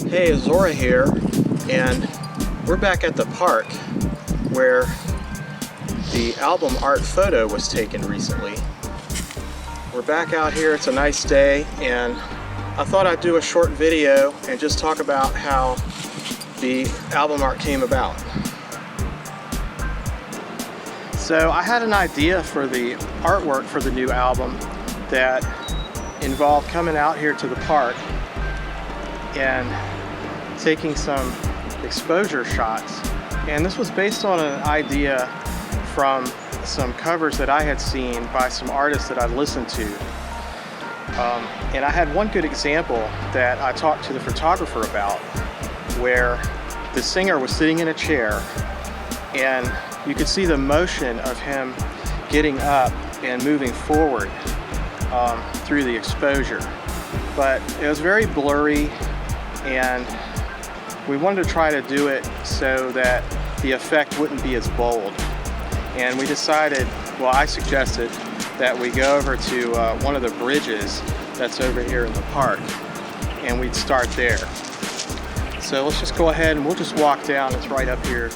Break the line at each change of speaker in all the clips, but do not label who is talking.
Hey, Zora here, and we're back at the park where the album art photo was taken recently. We're back out here, it's a nice day, and I thought I'd do a short video and just talk about how the album art came about. So I had an idea for the artwork for the new album that involved coming out here to the park and taking some exposure shots, and this was based on an idea from some covers that I had seen by some artists that I listened to, and I had one good example that I talked to the photographer about, where the singer was sitting in a chair and you could see the motion of him getting up and moving forward through the exposure, but it was very blurry, and we wanted to try to do it so that the effect wouldn't be as bold. And we decided, well, I suggested that we go over to one of the bridges that's over here in the park, and we'd start there. So let's just go ahead and we'll just walk down. It's right up here.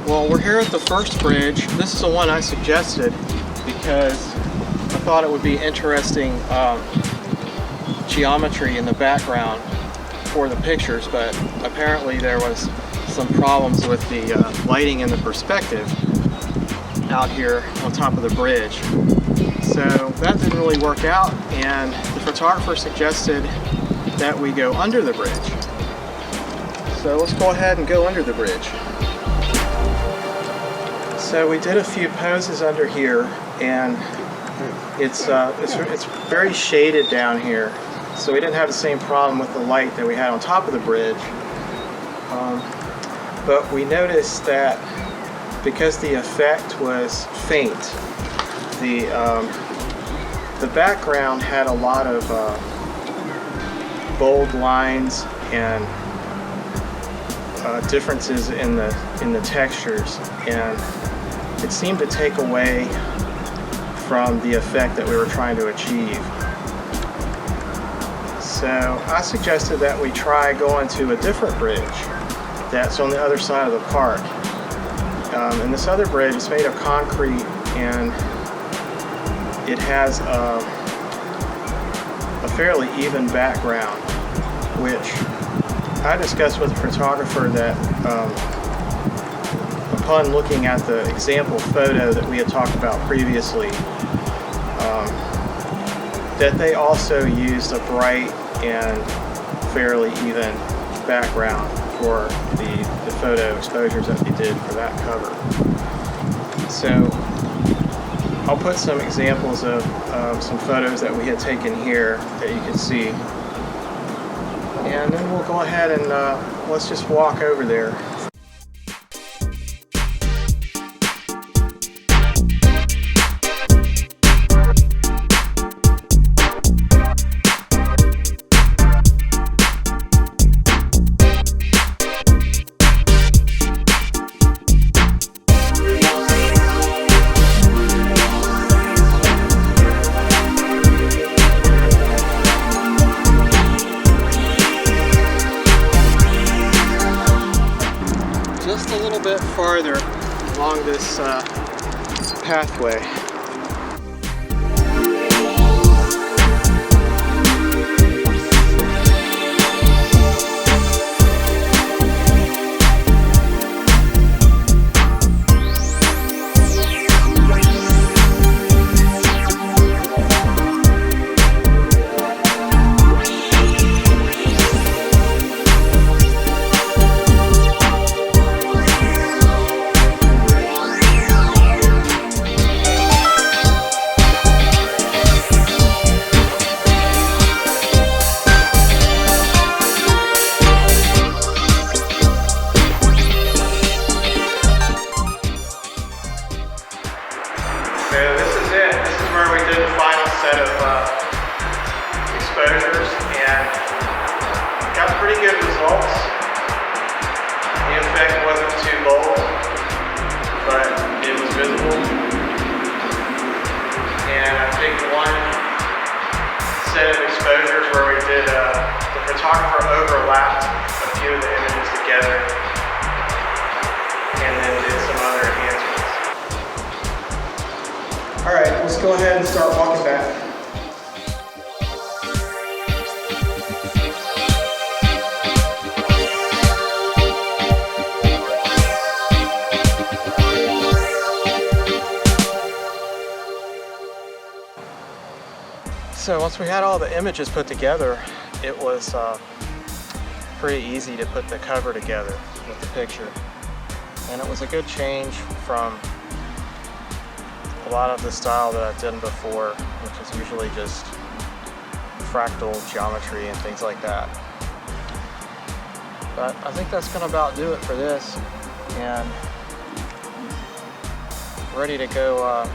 Well, we're here at the first bridge. This is the one I suggested because I thought it would be interesting geometry in the background for the pictures, but apparently there was some problems with the lighting and the perspective out here on top of the bridge. So that didn't really work out, and the photographer suggested that we go under the bridge. So let's go ahead and go under the bridge. So we did a few poses under here, and it's very shaded down here, so we didn't have the same problem with the light that we had on top of the bridge. But we noticed that because the effect was faint, the background had a lot of bold lines and differences in the textures, and it seemed to take away from the effect that we were trying to achieve. So I suggested that we try going to a different bridge that's on the other side of the park. And this other bridge is made of concrete, and it has a fairly even background, which I discussed with the photographer that upon looking at the example photo that we had talked about previously, that they also used a bright and fairly even background for the photo exposures that they did for that cover. So I'll put some examples of some photos that we had taken here that you can see, and then we'll go ahead and let's just walk over there. Just a little bit farther along this pathway. So this is it. This is where we did the final set of exposures and got pretty good results. The effect wasn't too bold, but it was visible. And I picked one set of exposures where we did, the photographer overlapped a few of the images together and then did some other enhancements. All right, let's go ahead and start walking back. So once we had all the images put together, it was pretty easy to put the cover together with the picture. And it was a good change from a lot of the style that I've done before, which is usually just fractal geometry and things like that. But I think that's gonna about do it for this. And ready to go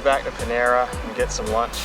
back to Panera and get some lunch.